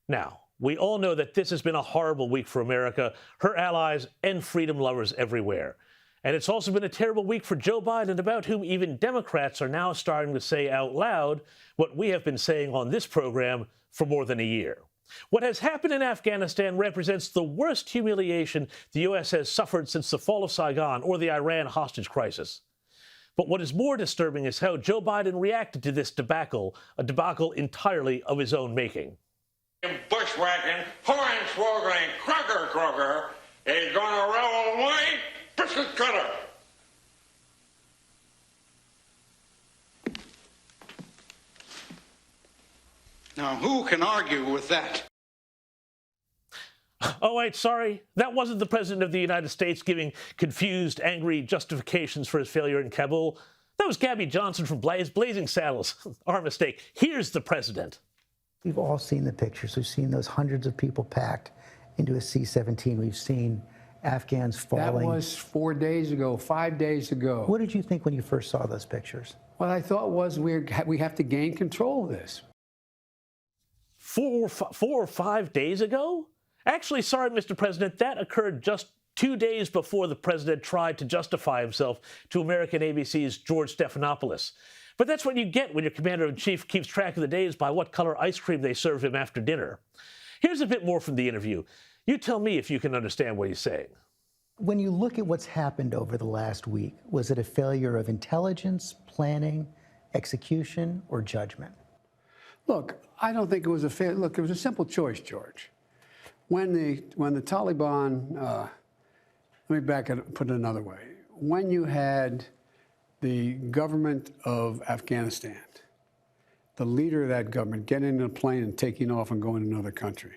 Now, we all know that this has been a horrible week for America, her allies, and freedom lovers everywhere. And it's also been a terrible week for Joe Biden, about whom even Democrats are now starting to say out loud what we have been saying on this program for more than a year. What has happened in Afghanistan represents the worst humiliation the U.S. has suffered since the fall of Saigon or the Iran hostage crisis. But what is more disturbing is how Joe Biden reacted to this debacle, a debacle entirely of his own making. Bushwhacking, hornswoggling, Kroger is going to roll away, biscuit cutter. Now, who can argue with that? Oh, wait, sorry. That wasn't the President of the United States giving confused, angry justifications for his failure in Kabul. That was Gabby Johnson from Blazing Saddles. Our mistake. Here's the President. We've all seen the pictures. We've seen those hundreds of people packed into a C-17. We've seen Afghans falling. That was 4 days ago, 5 days ago. What did you think when you first saw those pictures? What I thought was we have to gain control of this. 4 or 5 days ago? Actually, sorry, Mr. President, that occurred just 2 days before the president tried to justify himself to American ABC's George Stephanopoulos. But that's what you get when your commander-in-chief keeps track of the days by what color ice cream they serve him after dinner. Here's a bit more from the interview. You tell me if you can understand what he's saying. When you look at what's happened over the last week, was it a failure of intelligence, planning, execution, or judgment? Look, I don't think it was a failure. Look, it was a simple choice, George. When the Taliban, let me put it another way. When you had the government of Afghanistan, the leader of that government getting in a plane and taking off and going to another country,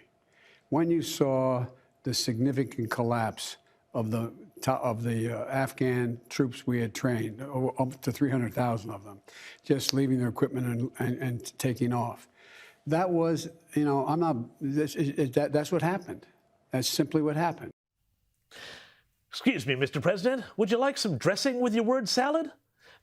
when you saw the significant collapse of the Afghan troops we had trained, up to 300,000 of them, just leaving their equipment and taking off. That was, that's what happened. That's simply what happened. Excuse me, Mr. President, would you like some dressing with your word salad?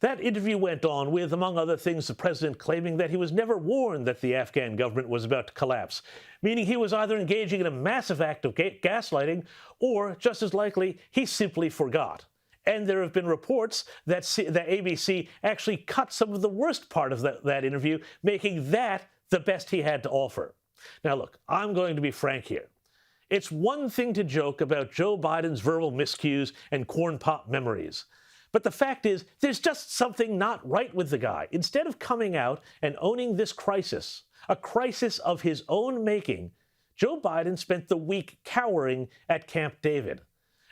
That interview went on with, among other things, the president claiming that he was never warned that the Afghan government was about to collapse, meaning he was either engaging in a massive act of gaslighting or, just as likely, he simply forgot. And there have been reports that ABC actually cut some of the worst part of that interview, making that the best he had to offer. Now, look, I'm going to be frank here. It's one thing to joke about Joe Biden's verbal miscues and corn pop memories. But the fact is, there's just something not right with the guy. Instead of coming out and owning this crisis, a crisis of his own making, Joe Biden spent the week cowering at Camp David.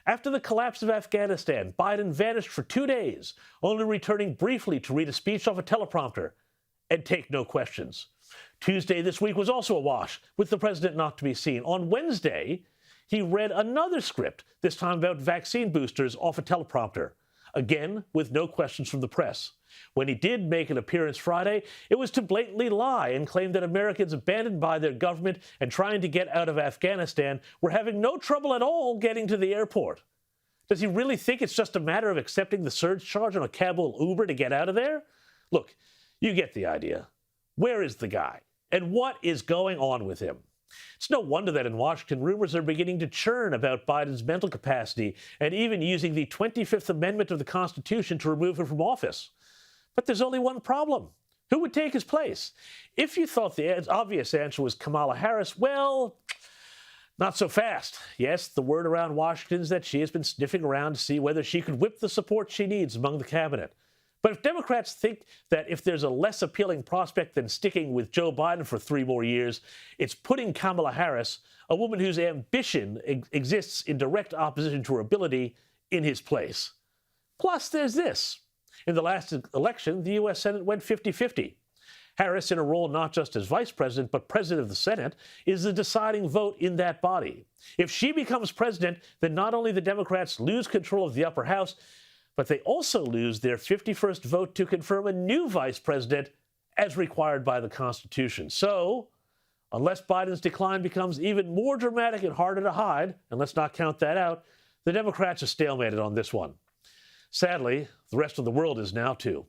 After the collapse of Afghanistan, Biden vanished for 2 days, only returning briefly to read a speech off a teleprompter and take no questions. Tuesday this week was also a wash, with the president not to be seen. On Wednesday, he read another script, this time about vaccine boosters off a teleprompter. Again, with no questions from the press. When he did make an appearance Friday, it was to blatantly lie and claim that Americans abandoned by their government and trying to get out of Afghanistan were having no trouble at all getting to the airport. Does he really think it's just a matter of accepting the surge charge on a Kabul Uber to get out of there? Look, you get the idea. Where is the guy? And what is going on with him? It's no wonder that in Washington, rumors are beginning to churn about Biden's mental capacity and even using the 25th Amendment of the Constitution to remove him from office. But there's only one problem. Who would take his place? If you thought the obvious answer was Kamala Harris, well, not so fast. Yes, the word around Washington is that she has been sniffing around to see whether she could whip the support she needs among the cabinet. But if Democrats think that if there's a less appealing prospect than sticking with Joe Biden for 3 more years, it's putting Kamala Harris, a woman whose ambition exists in direct opposition to her ability, in his place. Plus, there's this. In the last election, the U.S. Senate went 50-50. Harris, in a role not just as vice president, but president of the Senate, is the deciding vote in that body. If she becomes president, then not only the Democrats lose control of the upper house, but they also lose their 51st vote to confirm a new vice president as required by the Constitution. So, unless Biden's decline becomes even more dramatic and harder to hide, and let's not count that out, the Democrats are stalemated on this one. Sadly, the rest of the world is now too.